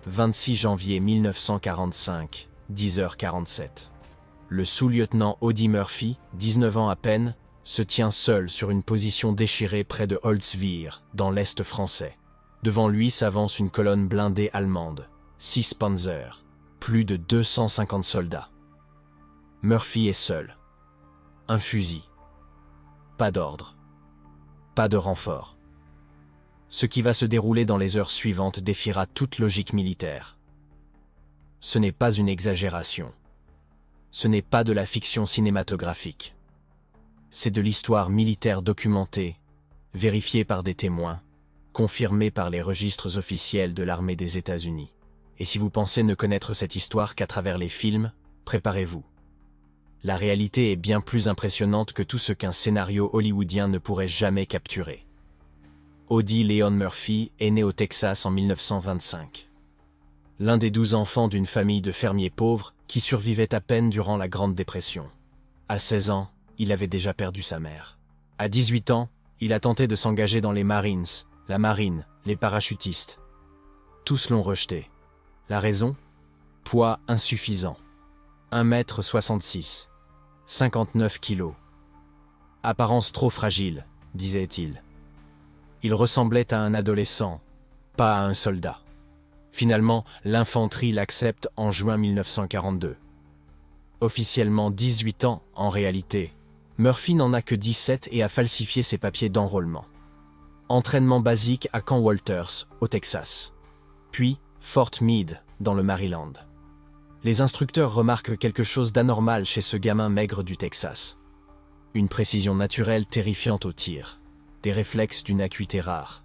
26 janvier 1945, 10h47. Le sous-lieutenant Audie Murphy, 19 ans à peine, se tient seul sur une position déchirée près de Holzwihr, dans l'Est français. Devant lui s'avance une colonne blindée allemande, 6 Panzer, plus de 250 soldats. Murphy est seul. Un fusil. Pas d'ordre. Pas de renfort. Ce qui va se dérouler dans les heures suivantes défiera toute logique militaire. Ce n'est pas une exagération. Ce n'est pas de la fiction cinématographique. C'est de l'histoire militaire documentée, vérifiée par des témoins, confirmée par les registres officiels de l'armée des États-Unis. Et si vous pensez ne connaître cette histoire qu'à travers les films, préparez-vous. La réalité est bien plus impressionnante que tout ce qu'un scénario hollywoodien ne pourrait jamais capturer. Audie Leon Murphy est né au Texas en 1925. L'un des 12 enfants d'une famille de fermiers pauvres qui survivaient à peine durant la Grande Dépression. À 16 ans, il avait déjà perdu sa mère. À 18 ans, il a tenté de s'engager dans les Marines, la marine, les parachutistes. Tous l'ont rejeté. La raison ? Poids insuffisant. 1,66 m, 59 kg. Apparence trop fragile, disait-il. Il ressemblait à un adolescent, pas à un soldat. Finalement, l'infanterie l'accepte en juin 1942. Officiellement 18 ans, en réalité, Murphy n'en a que 17 et a falsifié ses papiers d'enrôlement. Entraînement basique à Camp Walters, au Texas. Puis, Fort Meade, dans le Maryland. Les instructeurs remarquent quelque chose d'anormal chez ce gamin maigre du Texas. Une précision naturelle terrifiante au tir. Des réflexes d'une acuité rare.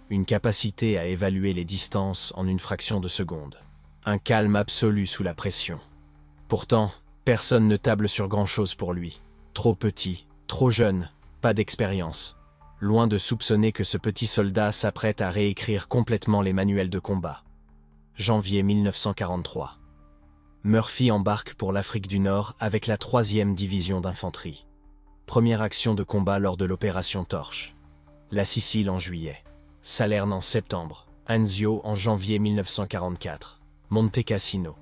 Une capacité à évaluer les distances en une fraction de seconde. Un calme absolu sous la pression. Pourtant, personne ne table sur grand-chose pour lui. Trop petit, trop jeune, pas d'expérience. Loin de soupçonner que ce petit soldat s'apprête à réécrire complètement les manuels de combat. Janvier 1943. Murphy embarque pour l'Afrique du Nord avec la 3e division d'infanterie. Première action de combat lors de l'opération Torche. La Sicile en juillet. Salerne en septembre. Anzio en janvier 1944. Monte Cassino.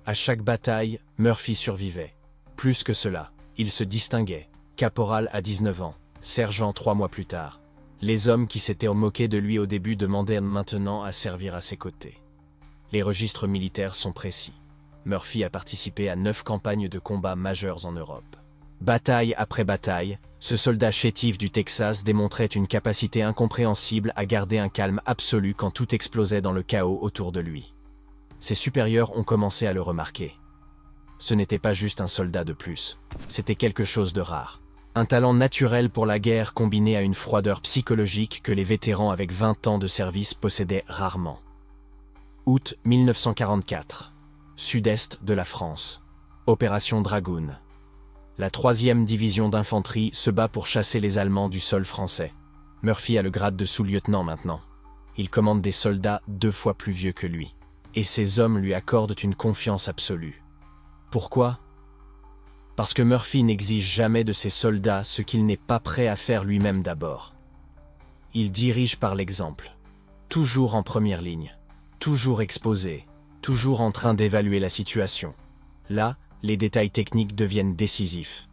À chaque bataille, Murphy survivait. Plus que cela, il se distinguait. Caporal à 19 ans, sergent 3 mois plus tard. Les hommes qui s'étaient moqués de lui au début demandaient maintenant à servir à ses côtés. Les registres militaires sont précis. Murphy a participé à 9 campagnes de combat majeures en Europe. Bataille après bataille, ce soldat chétif du Texas démontrait une capacité incompréhensible à garder un calme absolu quand tout explosait dans le chaos autour de lui. Ses supérieurs ont commencé à le remarquer. Ce n'était pas juste un soldat de plus, c'était quelque chose de rare. Un talent naturel pour la guerre combiné à une froideur psychologique que les vétérans avec 20 ans de service possédaient rarement. Août 1944. Sud-est de la France. Opération Dragoon. La 3e division d'infanterie se bat pour chasser les Allemands du sol français. Murphy a le grade de sous-lieutenant maintenant. Il commande des soldats 2 fois plus vieux que lui. Et ces hommes lui accordent une confiance absolue. Pourquoi ? Parce que Murphy n'exige jamais de ses soldats ce qu'il n'est pas prêt à faire lui-même d'abord. Il dirige par l'exemple. Toujours en première ligne. Toujours exposé. Toujours en train d'évaluer la situation. Là, les détails techniques deviennent décisifs.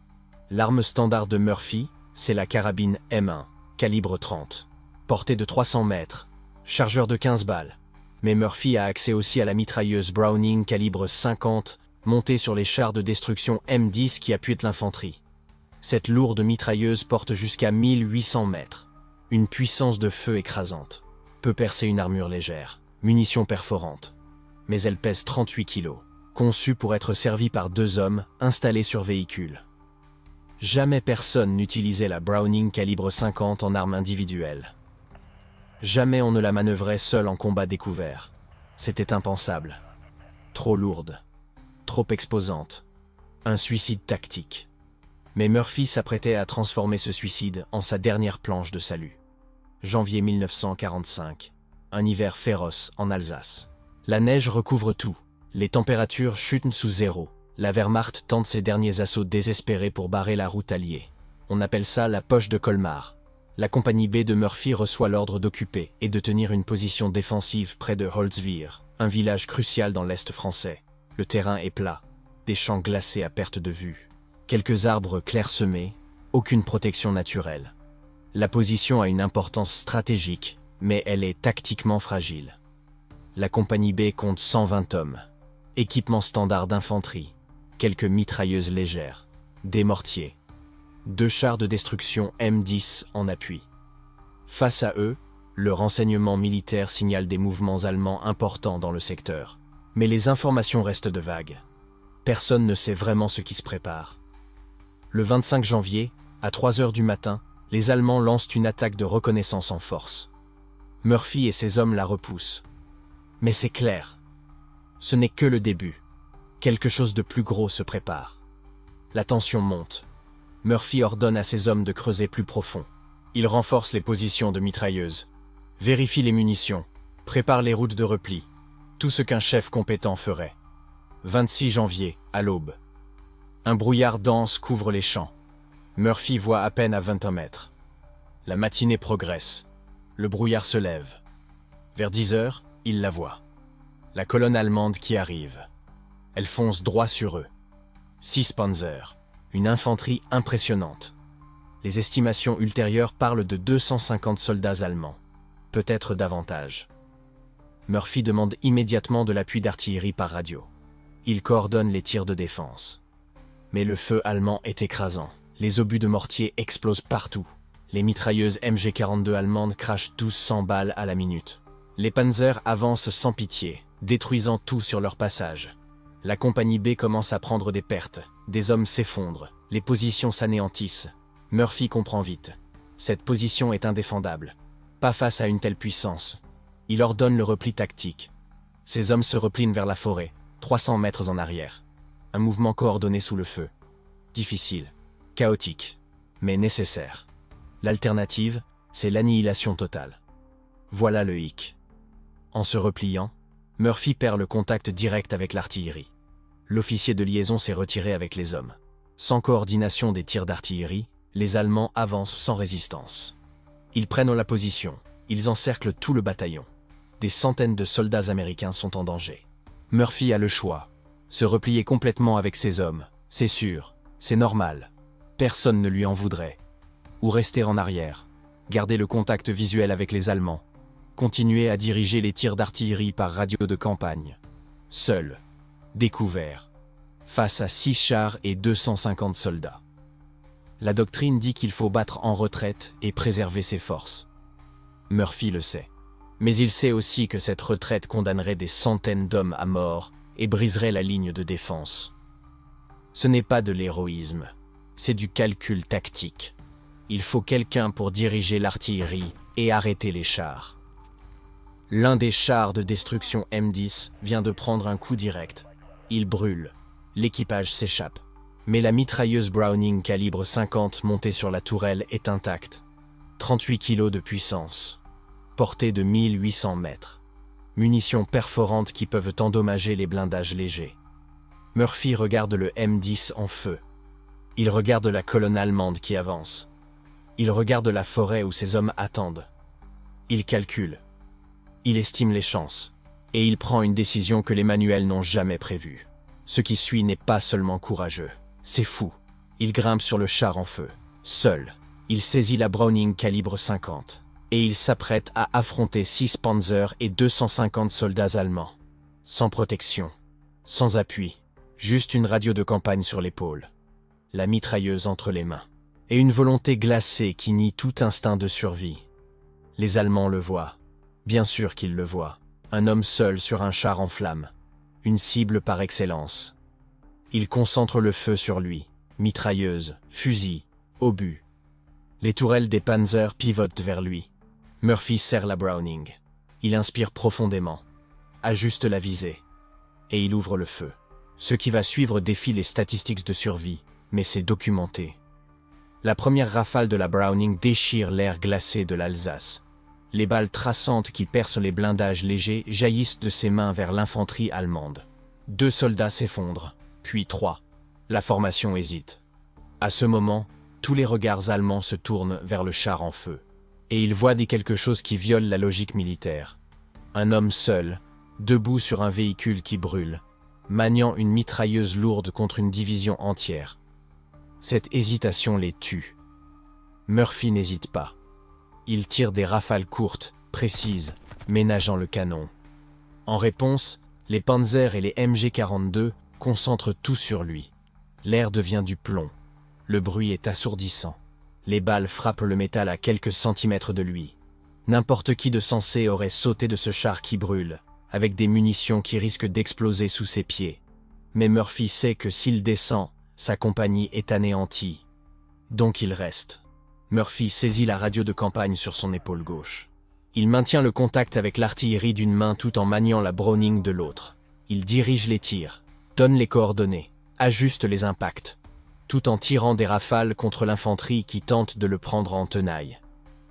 L'arme standard de Murphy, c'est la carabine M1, calibre 30. Portée de 300 mètres. Chargeur de 15 balles. Mais Murphy a accès aussi à la mitrailleuse Browning calibre 50, montée sur les chars de destruction M10 qui appuient l'infanterie. Cette lourde mitrailleuse porte jusqu'à 1800 mètres. Une puissance de feu écrasante. Peut percer une armure légère. Munitions perforantes. Mais elle pèse 38 kilos. Conçue pour être servie par 2 hommes, installés sur véhicule. Jamais personne n'utilisait la Browning calibre 50 en arme individuelle. Jamais on ne la manœuvrait seul en combat découvert. C'était impensable. Trop lourde. Trop exposante. Un suicide tactique. Mais Murphy s'apprêtait à transformer ce suicide en sa dernière planche de salut. Janvier 1945. Un hiver féroce en Alsace. La neige recouvre tout. Les températures chutent sous zéro. La Wehrmacht tente ses derniers assauts désespérés pour barrer la route alliée. On appelle ça la poche de Colmar. La compagnie B de Murphy reçoit l'ordre d'occuper et de tenir une position défensive près de Holzwihr, Un village crucial dans l'Est français. Le terrain est plat, des champs glacés à perte de vue. Quelques arbres clairsemés, aucune protection naturelle. La position a une importance stratégique, mais elle est tactiquement fragile. La compagnie B compte 120 hommes. Équipement standard d'infanterie, quelques mitrailleuses légères, des mortiers. 2 chars de destruction M10 en appui. Face à eux, le renseignement militaire signale des mouvements allemands importants dans le secteur. Mais les informations restent de vagues. Personne ne sait vraiment ce qui se prépare. Le 25 janvier, à 3 heures du matin, les Allemands lancent une attaque de reconnaissance en force. Murphy et ses hommes la repoussent. Mais c'est clair. Ce n'est que le début. Quelque chose de plus gros se prépare. La tension monte. Murphy ordonne à ses hommes de creuser plus profond. Il renforce les positions de mitrailleuses, vérifie les munitions, prépare les routes de repli. Tout ce qu'un chef compétent ferait. 26 janvier, à l'aube. Un brouillard dense couvre les champs. Murphy voit à peine à 21 mètres. La matinée progresse. Le brouillard se lève. Vers 10 heures, il la voit. La colonne allemande qui arrive. Elle fonce droit sur eux. 6 Panzers. Une infanterie impressionnante. Les estimations ultérieures parlent de 250 soldats allemands. Peut-être davantage. Murphy demande immédiatement de l'appui d'artillerie par radio. Il coordonne les tirs de défense. Mais le feu allemand est écrasant. Les obus de mortier explosent partout. Les mitrailleuses MG42 allemandes crachent 1200 balles à la minute. Les Panzers avancent sans pitié, détruisant tout sur leur passage. La compagnie B commence à prendre des pertes. Des hommes s'effondrent. Les positions s'anéantissent. Murphy comprend vite. Cette position est indéfendable. Pas face à une telle puissance. Il ordonne le repli tactique. Ses hommes se replient vers la forêt, 300 mètres en arrière. Un mouvement coordonné sous le feu. Difficile, chaotique, mais nécessaire. L'alternative, c'est l'annihilation totale. Voilà le hic. En se repliant, Murphy perd le contact direct avec l'artillerie. L'officier de liaison s'est retiré avec les hommes. Sans coordination des tirs d'artillerie, les Allemands avancent sans résistance. Ils prennent la position, ils encerclent tout le bataillon. Des centaines de soldats américains sont en danger. Murphy a le choix. Se replier complètement avec ses hommes, c'est sûr, c'est normal. Personne ne lui en voudrait. Ou rester en arrière, garder le contact visuel avec les Allemands, continuer à diriger les tirs d'artillerie par radio de campagne. Seul, découvert, face à 6 chars et 250 soldats. La doctrine dit qu'il faut battre en retraite et préserver ses forces. Murphy le sait. Mais il sait aussi que cette retraite condamnerait des centaines d'hommes à mort et briserait la ligne de défense. Ce n'est pas de l'héroïsme, c'est du calcul tactique. Il faut quelqu'un pour diriger l'artillerie et arrêter les chars. L'un des chars de destruction M10 vient de prendre un coup direct. Il brûle. L'équipage s'échappe. Mais la mitrailleuse Browning calibre 50 montée sur la tourelle est intacte. 38 kg de puissance. Portée de 1800 mètres. Munitions perforantes qui peuvent endommager les blindages légers. Murphy regarde le M10 en feu. Il regarde la colonne allemande qui avance. Il regarde la forêt où ses hommes attendent. Il calcule. Il estime les chances. Et il prend une décision que les manuels n'ont jamais prévue. Ce qui suit n'est pas seulement courageux, c'est fou. Il grimpe sur le char en feu. Seul, il saisit la Browning calibre 50. Et il s'apprête à affronter 6 Panzers et 250 soldats allemands. Sans protection, sans appui, juste une radio de campagne sur l'épaule, la mitrailleuse entre les mains, et une volonté glacée qui nie tout instinct de survie. Les Allemands le voient, bien sûr qu'ils le voient, un homme seul sur un char en flammes, une cible par excellence. Ils concentrent le feu sur lui, mitrailleuse, fusil, obus. Les tourelles des Panzers pivotent vers lui. Murphy serre la Browning. Il inspire profondément, ajuste la visée, et il ouvre le feu. Ce qui va suivre défie les statistiques de survie, mais c'est documenté. La première rafale de la Browning déchire l'air glacé de l'Alsace. Les balles traçantes qui percent les blindages légers jaillissent de ses mains vers l'infanterie allemande. 2 soldats s'effondrent, puis 3. La formation hésite. À ce moment, tous les regards allemands se tournent vers le char en feu. Et il voit quelque chose qui viole la logique militaire. Un homme seul, debout sur un véhicule qui brûle, maniant une mitrailleuse lourde contre une division entière. Cette hésitation les tue. Murphy n'hésite pas. Il tire des rafales courtes, précises, ménageant le canon. En réponse, les Panzer et les MG-42 concentrent tout sur lui. L'air devient du plomb. Le bruit est assourdissant. Les balles frappent le métal à quelques centimètres de lui. N'importe qui de sensé aurait sauté de ce char qui brûle, avec des munitions qui risquent d'exploser sous ses pieds. Mais Murphy sait que s'il descend, sa compagnie est anéantie. Donc il reste. Murphy saisit la radio de campagne sur son épaule gauche. Il maintient le contact avec l'artillerie d'une main tout en maniant la Browning de l'autre. Il dirige les tirs, donne les coordonnées, ajuste les impacts, tout en tirant des rafales contre l'infanterie qui tente de le prendre en tenaille.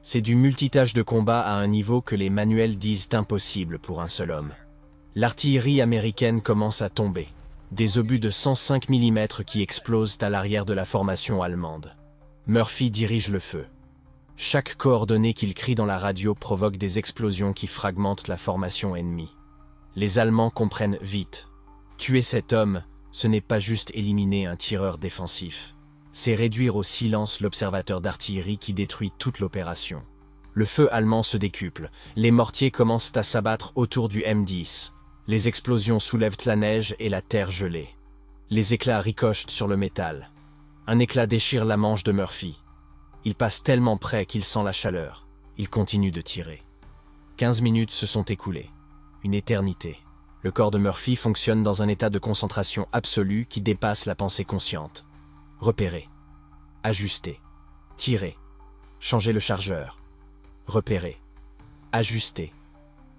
C'est du multitâche de combat à un niveau que les manuels disent impossible pour un seul homme. L'artillerie américaine commence à tomber. Des obus de 105 mm qui explosent à l'arrière de la formation allemande. Murphy dirige le feu. Chaque coordonnée qu'il crie dans la radio provoque des explosions qui fragmentent la formation ennemie. Les Allemands comprennent vite. Tuer cet homme, ce n'est pas juste éliminer un tireur défensif. C'est réduire au silence l'observateur d'artillerie qui détruit toute l'opération. Le feu allemand se décuple. Les mortiers commencent à s'abattre autour du M10. Les explosions soulèvent la neige et la terre gelée. Les éclats ricochent sur le métal. Un éclat déchire la manche de Murphy. Il passe tellement près qu'il sent la chaleur. Il continue de tirer. 15 minutes se sont écoulées. Une éternité. Le corps de Murphy fonctionne dans un état de concentration absolue qui dépasse la pensée consciente. Repérer. Ajuster. Tirer. Changer le chargeur. Repérer. Ajuster.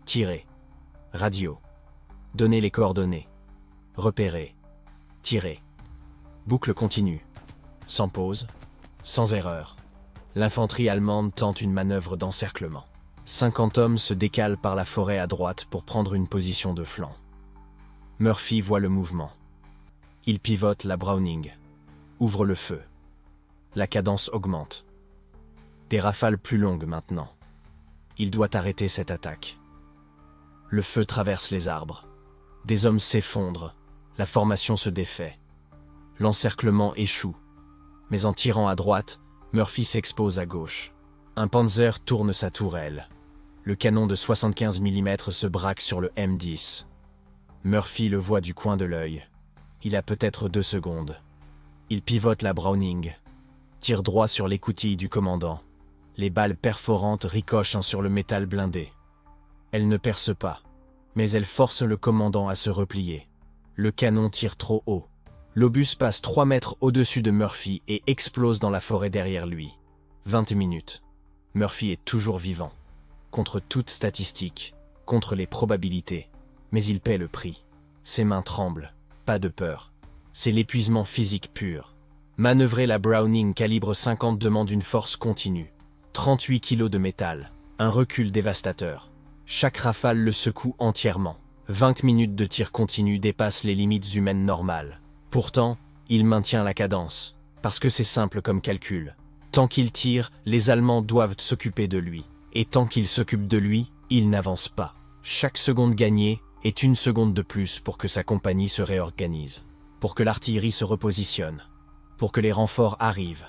Tirer. Radio. Donner les coordonnées. Repérer. Tirer. Boucle continue. Sans pause. Sans erreur. L'infanterie allemande tente une manœuvre d'encerclement. 50 hommes se décalent par la forêt à droite pour prendre une position de flanc. Murphy voit le mouvement. Il pivote la Browning. Ouvre le feu. La cadence augmente. Des rafales plus longues maintenant. Il doit arrêter cette attaque. Le feu traverse les arbres. Des hommes s'effondrent. La formation se défait. L'encerclement échoue. Mais en tirant à droite, Murphy s'expose à gauche. Un Panzer tourne sa tourelle. Le canon de 75 mm se braque sur le M10. Murphy le voit du coin de l'œil. Il a peut-être 2 secondes. Il pivote la Browning. Tire droit sur l'écoutille du commandant. Les balles perforantes ricochent sur le métal blindé. Elles ne percent pas, mais elles forcent le commandant à se replier. Le canon tire trop haut. L'obus passe 3 mètres au-dessus de Murphy et explose dans la forêt derrière lui. 20 minutes. Murphy est toujours vivant. Contre toute statistique, contre les probabilités. Mais il paie le prix. Ses mains tremblent. Pas de peur. C'est l'épuisement physique pur. Manœuvrer la Browning calibre 50 demande une force continue. 38 kilos de métal. Un recul dévastateur. Chaque rafale le secoue entièrement. 20 minutes de tir continu dépassent les limites humaines normales. Pourtant, il maintient la cadence. Parce que c'est simple comme calcul. Tant qu'il tire, les Allemands doivent s'occuper de lui. Et tant qu'ils s'occupent de lui, il n'avance pas. Chaque seconde gagnée est une seconde de plus pour que sa compagnie se réorganise. Pour que l'artillerie se repositionne. Pour que les renforts arrivent.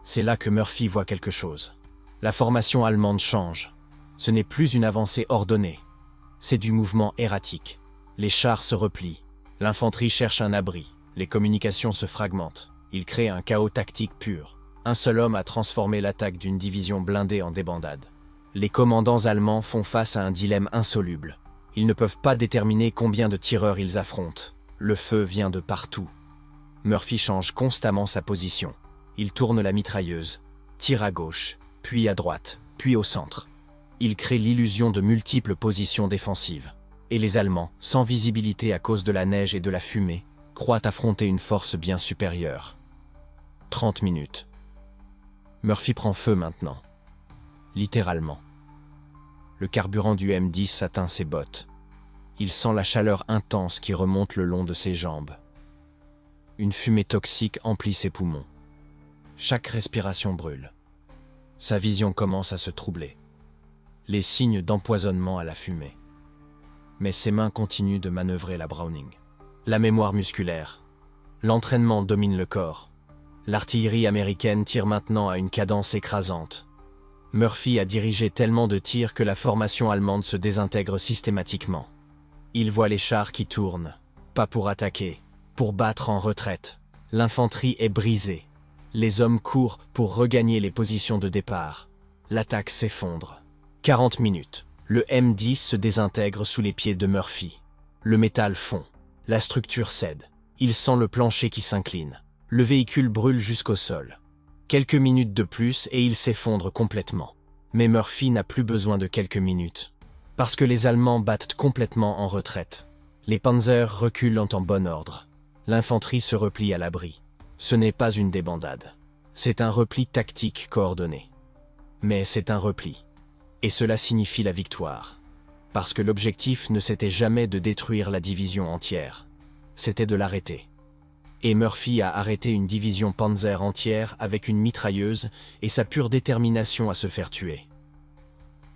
C'est là que Murphy voit quelque chose. La formation allemande change. Ce n'est plus une avancée ordonnée. C'est du mouvement erratique. Les chars se replient. L'infanterie cherche un abri. Les communications se fragmentent. Il crée un chaos tactique pur. Un seul homme a transformé l'attaque d'une division blindée en débandade. Les commandants allemands font face à un dilemme insoluble. Ils ne peuvent pas déterminer combien de tireurs ils affrontent. Le feu vient de partout. Murphy change constamment sa position. Il tourne la mitrailleuse, tire à gauche, puis à droite, puis au centre. Il crée l'illusion de multiples positions défensives. Et les Allemands, sans visibilité à cause de la neige et de la fumée, croient affronter une force bien supérieure. 30 minutes. Murphy prend feu maintenant. Littéralement. Le carburant du M10 atteint ses bottes. Il sent la chaleur intense qui remonte le long de ses jambes. Une fumée toxique emplit ses poumons. Chaque respiration brûle. Sa vision commence à se troubler. Les signes d'empoisonnement à la fumée. mais ses mains continuent de manœuvrer la Browning. La mémoire musculaire. L'entraînement domine le corps. L'artillerie américaine tire maintenant à une cadence écrasante. Murphy a dirigé tellement de tirs que la formation allemande se désintègre systématiquement. Il voit les chars qui tournent, pas pour attaquer, pour battre en retraite. L'infanterie est brisée. Les hommes courent pour regagner les positions de départ. L'attaque s'effondre. 40 minutes. Le M10 se désintègre sous les pieds de Murphy. Le métal fond. La structure cède. Il sent le plancher qui s'incline. Le véhicule brûle jusqu'au sol. Quelques minutes de plus et il s'effondre complètement. Mais Murphy n'a plus besoin de quelques minutes. Parce que les Allemands battent complètement en retraite. Les panzers reculent en bon ordre. L'infanterie se replie à l'abri. Ce n'est pas une débandade. C'est un repli tactique coordonné. Mais c'est un repli. Et cela signifie la victoire. Parce que l'objectif ne c'était jamais de détruire la division entière. C'était de l'arrêter. Et Murphy a arrêté une division Panzer entière avec une mitrailleuse et sa pure détermination à se faire tuer.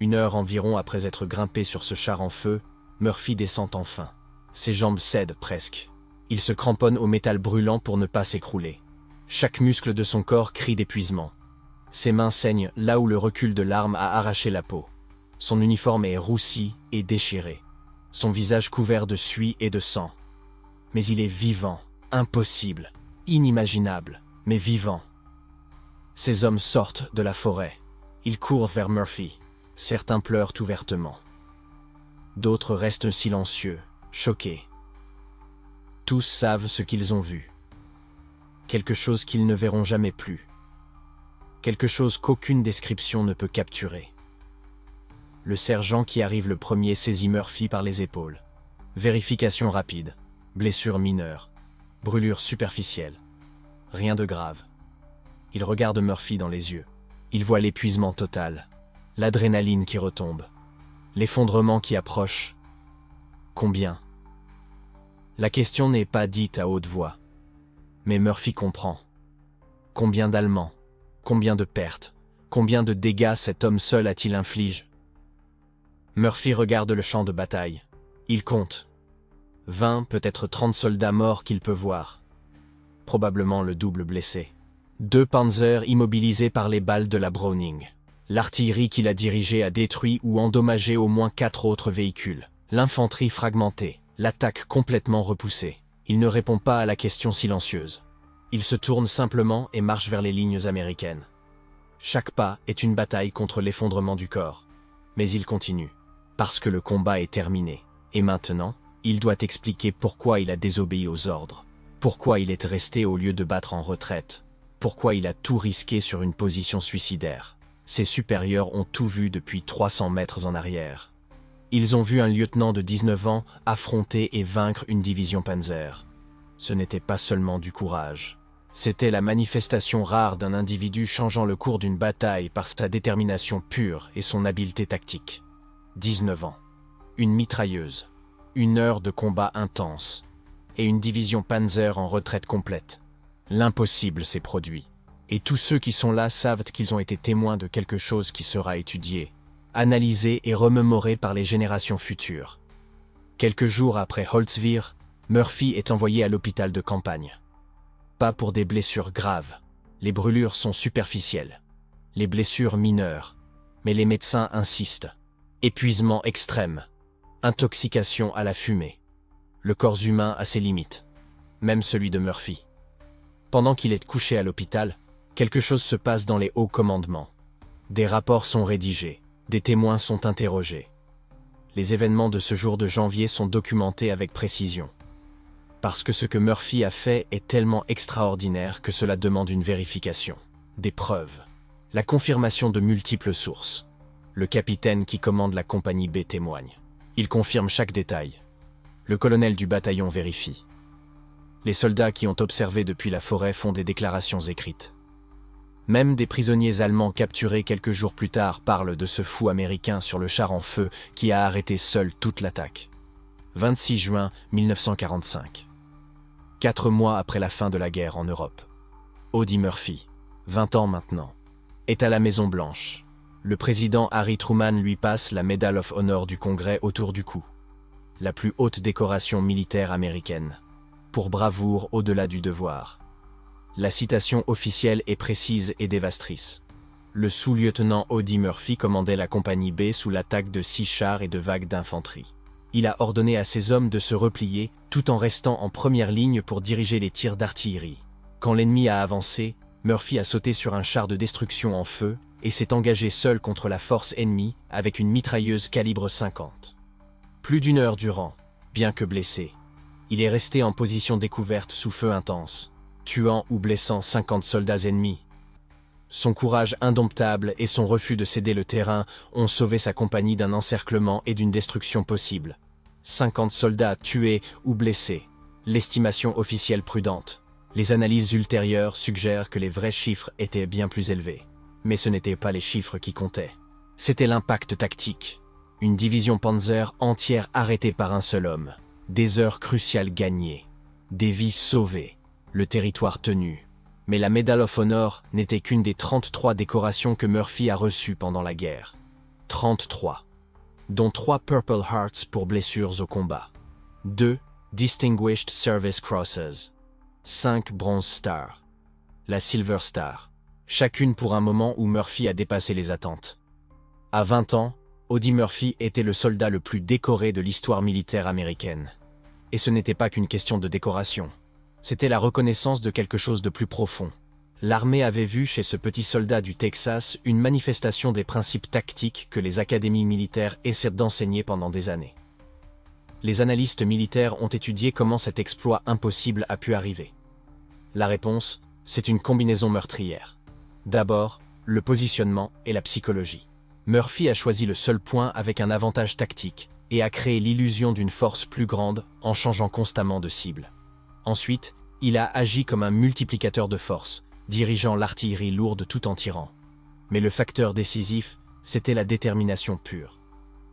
1 heure environ après être grimpé sur ce char en feu, Murphy descend enfin. Ses jambes cèdent presque. Il se cramponne au métal brûlant pour ne pas s'écrouler. Chaque muscle de son corps crie d'épuisement. Ses mains saignent là où le recul de l'arme a arraché la peau. Son uniforme est roussi et déchiré. Son visage couvert de suie et de sang. Mais il est vivant, impossible, inimaginable, mais vivant. Ces hommes sortent de la forêt. Ils courent vers Murphy. Certains pleurent ouvertement. D'autres restent silencieux, choqués. Tous savent ce qu'ils ont vu. Quelque chose qu'ils ne verront jamais plus. Quelque chose qu'aucune description ne peut capturer. Le sergent qui arrive le premier saisit Murphy par les épaules. Vérification rapide. Blessure mineure. Brûlure superficielle. Rien de grave. Il regarde Murphy dans les yeux. Il voit l'épuisement total. L'adrénaline qui retombe. L'effondrement qui approche. Combien ? La question n'est pas dite à haute voix. Mais Murphy comprend. Combien d'Allemands ? Combien de pertes ? Combien de dégâts cet homme seul a-t-il infligé ? Murphy regarde le champ de bataille. Il compte. 20, peut-être 30 soldats morts qu'il peut voir. Probablement le double blessé. 2 panzers immobilisés par les balles de la Browning. L'artillerie qu'il a dirigée a détruit ou endommagé au moins 4 autres véhicules. L'infanterie fragmentée. L'attaque complètement repoussée. Il ne répond pas à la question silencieuse. Il se tourne simplement et marche vers les lignes américaines. Chaque pas est une bataille contre l'effondrement du corps. Mais il continue. Parce que le combat est terminé. Et maintenant, il doit expliquer pourquoi il a désobéi aux ordres. Pourquoi il est resté au lieu de battre en retraite. Pourquoi il a tout risqué sur une position suicidaire. Ses supérieurs ont tout vu depuis 300 mètres en arrière. Ils ont vu un lieutenant de 19 ans affronter et vaincre une division Panzer. Ce n'était pas seulement du courage. C'était la manifestation rare d'un individu changeant le cours d'une bataille par sa détermination pure et son habileté tactique. 19 ans. Une mitrailleuse. 1 heure de combat intense. Et une division Panzer en retraite complète. L'impossible s'est produit. Et tous ceux qui sont là savent qu'ils ont été témoins de quelque chose qui sera étudié, analysé et remémoré par les générations futures. Quelques jours après Holzwir, Murphy est envoyé à l'hôpital de campagne. Pas pour des blessures graves. Les brûlures sont superficielles. Les blessures mineures. Mais les médecins insistent. Épuisement extrême. Intoxication à la fumée. Le corps humain a ses limites. Même celui de Murphy. Pendant qu'il est couché à l'hôpital, quelque chose se passe dans les hauts commandements. Des rapports sont rédigés. Des témoins sont interrogés. Les événements de ce jour de janvier sont documentés avec précision. Parce que ce que Murphy a fait est tellement extraordinaire que cela demande une vérification. Des preuves. La confirmation de multiples sources. Le capitaine qui commande la compagnie B témoigne. Il confirme chaque détail. Le colonel du bataillon vérifie. Les soldats qui ont observé depuis la forêt font des déclarations écrites. Même des prisonniers allemands capturés quelques jours plus tard parlent de ce fou américain sur le char en feu qui a arrêté seul toute l'attaque. 26 juin 1945. 4 mois après la fin de la guerre en Europe. Audie Murphy, 20 ans maintenant, est à la Maison-Blanche. Le président Harry Truman lui passe la Medal of Honor du Congrès autour du cou. la plus haute décoration militaire américaine. Pour bravoure au-delà du devoir. La citation officielle est précise et dévastatrice. Le sous-lieutenant Audie Murphy commandait la compagnie B sous l'attaque de 6 chars et de vagues d'infanterie. Il a ordonné à ses hommes de se replier, tout en restant en première ligne pour diriger les tirs d'artillerie. Quand l'ennemi a avancé, Murphy a sauté sur un char de destruction en feu et s'est engagé seul contre la force ennemie avec une mitrailleuse calibre 50. Plus d'une heure durant, bien que blessé, il est resté en position découverte sous feu intense, tuant ou blessant 50 soldats ennemis. Son courage indomptable et son refus de céder le terrain ont sauvé sa compagnie d'un encerclement et d'une destruction possible. 50 soldats tués ou blessés. L'estimation officielle prudente. Les analyses ultérieures suggèrent que les vrais chiffres étaient bien plus élevés. Mais ce n'étaient pas les chiffres qui comptaient. C'était l'impact tactique. Une division Panzer entière arrêtée par un seul homme. Des heures cruciales gagnées. Des vies sauvées. Le territoire tenu. Mais la Medal of Honor n'était qu'une des 33 décorations que Murphy a reçues pendant la guerre. 33. Dont 3 Purple Hearts pour blessures au combat. 2 Distinguished Service Crosses. 5 Bronze Stars. La Silver Star. Chacune pour un moment où Murphy a dépassé les attentes. À 20 ans, Audie Murphy était le soldat le plus décoré de l'histoire militaire américaine. Et ce n'était pas qu'une question de décoration. C'était la reconnaissance de quelque chose de plus profond. L'armée avait vu chez ce petit soldat du Texas une manifestation des principes tactiques que les académies militaires essaient d'enseigner pendant des années. Les analystes militaires ont étudié comment cet exploit impossible a pu arriver. La réponse, c'est une combinaison meurtrière. D'abord, le positionnement et la psychologie. Murphy a choisi le seul point avec un avantage tactique et a créé l'illusion d'une force plus grande en changeant constamment de cible. Ensuite, il a agi comme un multiplicateur de force, dirigeant l'artillerie lourde tout en tirant. Mais le facteur décisif, c'était la détermination pure.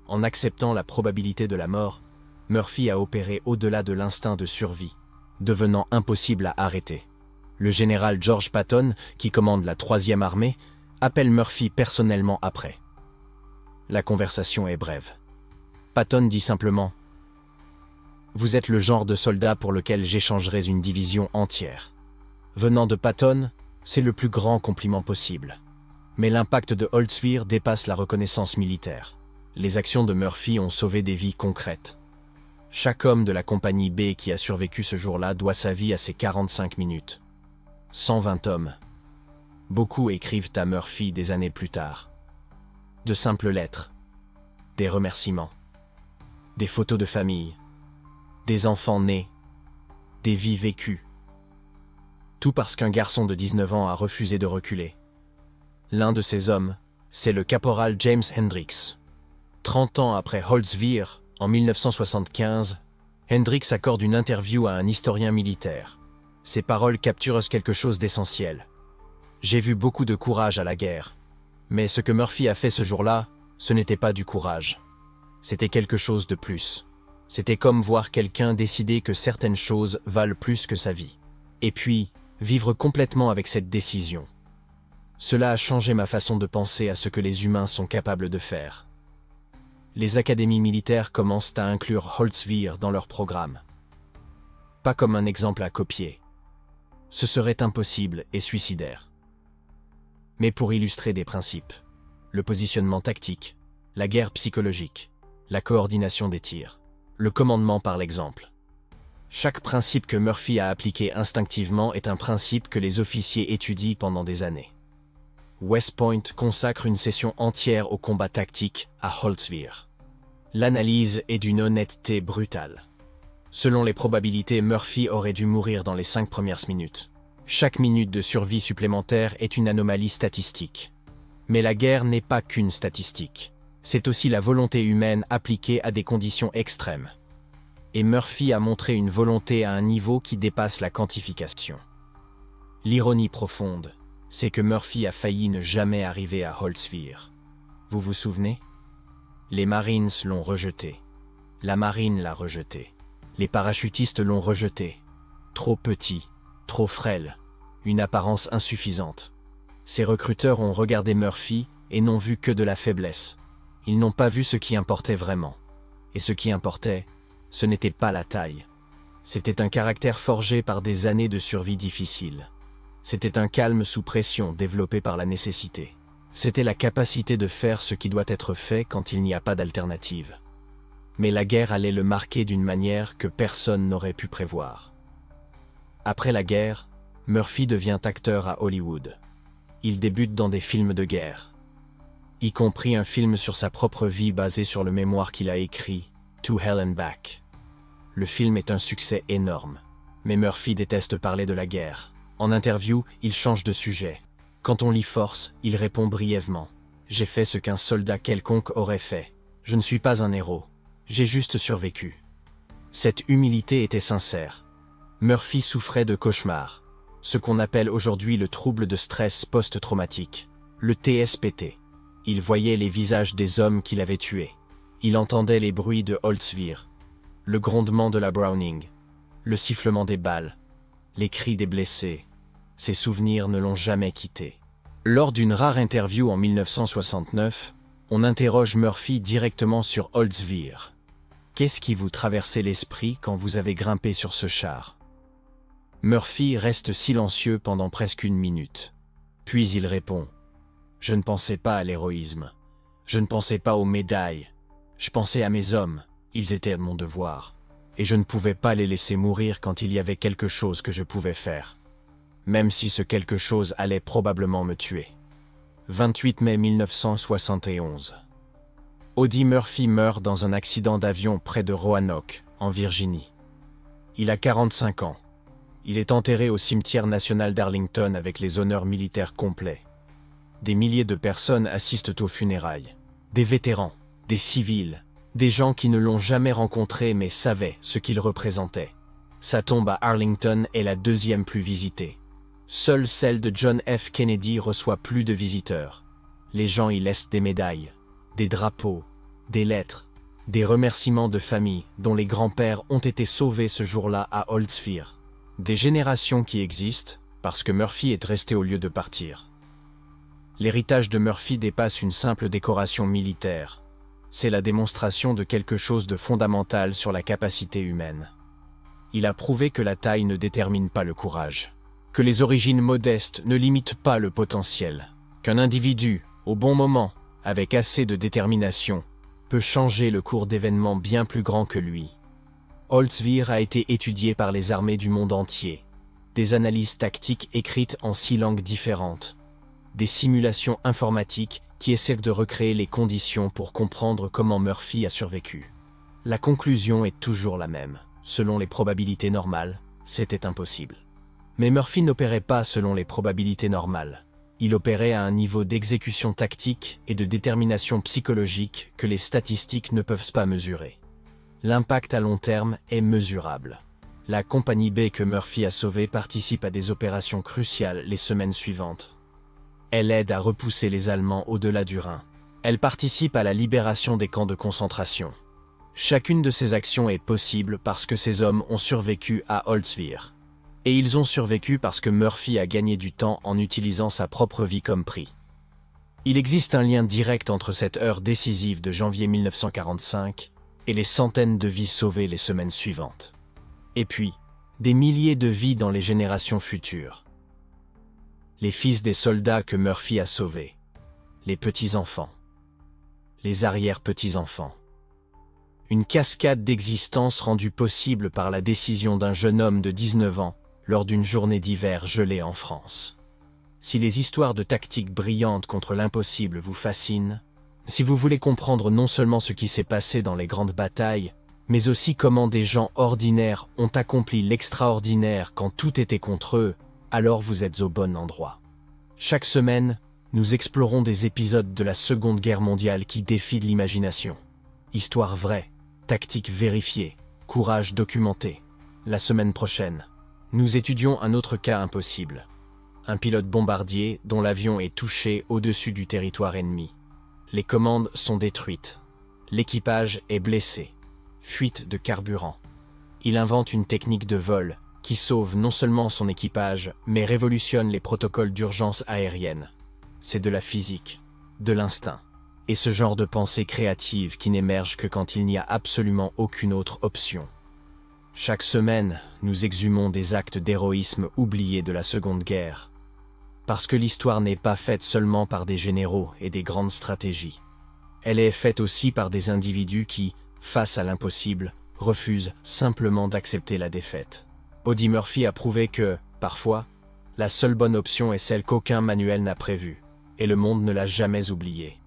En acceptant la probabilité de la mort, Murphy a opéré au-delà de l'instinct de survie, devenant impossible à arrêter. Le général George Patton, qui commande la 3e armée, appelle Murphy personnellement après. La conversation est brève. Patton dit simplement « Vous êtes le genre de soldat pour lequel j'échangerais une division entière. » Venant de Patton, c'est le plus grand compliment possible. Mais l'impact de Holtzweiler dépasse la reconnaissance militaire. Les actions de Murphy ont sauvé des vies concrètes. Chaque homme de la compagnie B qui a survécu ce jour-là doit sa vie à ces 45 minutes. 120 hommes. Beaucoup écrivent à Murphy des années plus tard. De simples lettres. Des remerciements. Des photos de famille. Des enfants nés. Des vies vécues. Tout parce qu'un garçon de 19 ans a refusé de reculer. L'un de ces hommes, c'est le caporal James Hendricks. 30 ans après Holtzweiler, en 1975, Hendricks accorde une interview à un historien militaire. Ses paroles capturent quelque chose d'essentiel. J'ai vu beaucoup de courage à la guerre. Mais ce que Murphy a fait ce jour-là, ce n'était pas du courage. C'était quelque chose de plus. C'était comme voir quelqu'un décider que certaines choses valent plus que sa vie. Et puis, vivre complètement avec cette décision. Cela a changé ma façon de penser à ce que les humains sont capables de faire. Les académies militaires commencent à inclure Holtzweiler dans leur programme. Pas comme un exemple à copier. Ce serait impossible et suicidaire. Mais pour illustrer des principes. Le positionnement tactique, la guerre psychologique, la coordination des tirs, le commandement par l'exemple. Chaque principe que Murphy a appliqué instinctivement est un principe que les officiers étudient pendant des années. West Point consacre une session entière au combat tactique à Holtzweiler. L'analyse est d'une honnêteté brutale. Selon les probabilités, Murphy aurait dû mourir dans les 5 premières minutes. Chaque minute de survie supplémentaire est une anomalie statistique. Mais la guerre n'est pas qu'une statistique. C'est aussi la volonté humaine appliquée à des conditions extrêmes. Et Murphy a montré une volonté à un niveau qui dépasse la quantification. L'ironie profonde, c'est que Murphy a failli ne jamais arriver à Holtzweiler. Vous vous souvenez? Les Marines l'ont rejeté. La marine l'a rejeté. Les parachutistes l'ont rejeté. Trop petit, trop frêle, une apparence insuffisante. Ces recruteurs ont regardé Murphy et n'ont vu que de la faiblesse. Ils n'ont pas vu ce qui importait vraiment. Et ce qui importait, Ce n'était pas la taille. C'était un caractère forgé par des années de survie difficile. C'était un calme sous pression développé par la nécessité. C'était la capacité de faire ce qui doit être fait quand il n'y a pas d'alternative. Mais la guerre allait le marquer d'une manière que personne n'aurait pu prévoir. Après la guerre, Murphy devient acteur à Hollywood. Il débute dans des films de guerre, y compris un film sur sa propre vie basé sur le mémoire qu'il a écrit, To Hell and Back. Le film est un succès énorme, mais Murphy déteste parler de la guerre. En interview, il change de sujet. Quand on l'y force, il répond brièvement. « J'ai fait ce qu'un soldat quelconque aurait fait. Je ne suis pas un héros. J'ai juste survécu. » Cette humilité était sincère. Murphy souffrait de cauchemars, ce qu'on appelle aujourd'hui le trouble de stress post-traumatique, le TSPT. Il voyait les visages des hommes qu'il avait tués. Il entendait les bruits de Holtzwir, le grondement de la Browning, le sifflement des balles, les cris des blessés. Ses souvenirs ne l'ont jamais quitté. Lors d'une rare interview en 1969, on interroge Murphy directement sur Holtzwir. « Qu'est-ce qui vous traversait l'esprit quand vous avez grimpé sur ce char ?» Murphy reste silencieux pendant presque 1 minute. Puis il répond « Je ne pensais pas à l'héroïsme. Je ne pensais pas aux médailles. Je pensais à mes hommes. Ils étaient mon devoir. Et je ne pouvais pas les laisser mourir quand il y avait quelque chose que je pouvais faire. Même si ce quelque chose allait probablement me tuer. » 28 mai 1971. Audie Murphy meurt dans un accident d'avion près de Roanoke, en Virginie. Il a 45 ans. Il est enterré au cimetière national d'Arlington avec les honneurs militaires complets. Des milliers de personnes assistent aux funérailles. Des vétérans, des civils, des gens qui ne l'ont jamais rencontré mais savaient ce qu'il représentait. Sa tombe à Arlington est la 2e plus visitée. Seule celle de John F. Kennedy reçoit plus de visiteurs. Les gens y laissent des médailles, des drapeaux, des lettres, des remerciements de famille dont les grands-pères ont été sauvés ce jour-là à Holtzwir. Des générations qui existent parce que Murphy est resté au lieu de partir. L'héritage de Murphy dépasse une simple décoration militaire. C'est la démonstration de quelque chose de fondamental sur la capacité humaine. Il a prouvé que la taille ne détermine pas le courage, que les origines modestes ne limitent pas le potentiel, qu'un individu, au bon moment, avec assez de détermination, peut changer le cours d'événements bien plus grands que lui. Holtzwir a été étudié par les armées du monde entier, des analyses tactiques écrites en 6 langues différentes, des simulations informatiques qui essaient de recréer les conditions pour comprendre comment Murphy a survécu. La conclusion est toujours la même. Selon les probabilités normales, c'était impossible. Mais Murphy n'opérait pas selon les probabilités normales. Il opérait à un niveau d'exécution tactique et de détermination psychologique que les statistiques ne peuvent pas mesurer. L'impact à long terme est mesurable. La compagnie B que Murphy a sauvée participe à des opérations cruciales les semaines suivantes. Elle aide à repousser les Allemands au-delà du Rhin. Elle participe à la libération des camps de concentration. Chacune de ces actions est possible parce que ces hommes ont survécu à Holtzwir. Et ils ont survécu parce que Murphy a gagné du temps en utilisant sa propre vie comme prix. Il existe un lien direct entre cette heure décisive de janvier 1945 et les centaines de vies sauvées les semaines suivantes. Et puis, des milliers de vies dans les générations futures. Les fils des soldats que Murphy a sauvés, les petits-enfants, les arrière-petits-enfants. Une cascade d'existence rendue possible par la décision d'un jeune homme de 19 ans lors d'une journée d'hiver gelée en France. Si les histoires de tactiques brillantes contre l'impossible vous fascinent, si vous voulez comprendre non seulement ce qui s'est passé dans les grandes batailles, mais aussi comment des gens ordinaires ont accompli l'extraordinaire quand tout était contre eux, alors vous êtes au bon endroit. Chaque semaine, nous explorons des épisodes de la Seconde Guerre mondiale qui défient l'imagination. Histoire vraie, tactique vérifiée, courage documenté. La semaine prochaine, nous étudions un autre cas impossible. Un pilote bombardier dont l'avion est touché au-dessus du territoire ennemi. Les commandes sont détruites. L'équipage est blessé. Fuite de carburant. Il invente une technique de vol qui sauve non seulement son équipage, mais révolutionne les protocoles d'urgence aérienne. C'est de la physique, de l'instinct. Et ce genre de pensée créative qui n'émerge que quand il n'y a absolument aucune autre option. Chaque semaine, nous exhumons des actes d'héroïsme oubliés de la Seconde Guerre. Parce que l'histoire n'est pas faite seulement par des généraux et des grandes stratégies. Elle est faite aussi par des individus qui, face à l'impossible, refusent simplement d'accepter la défaite. Audie Murphy a prouvé que, parfois, la seule bonne option est celle qu'aucun manuel n'a prévue, et le monde ne l'a jamais oubliée.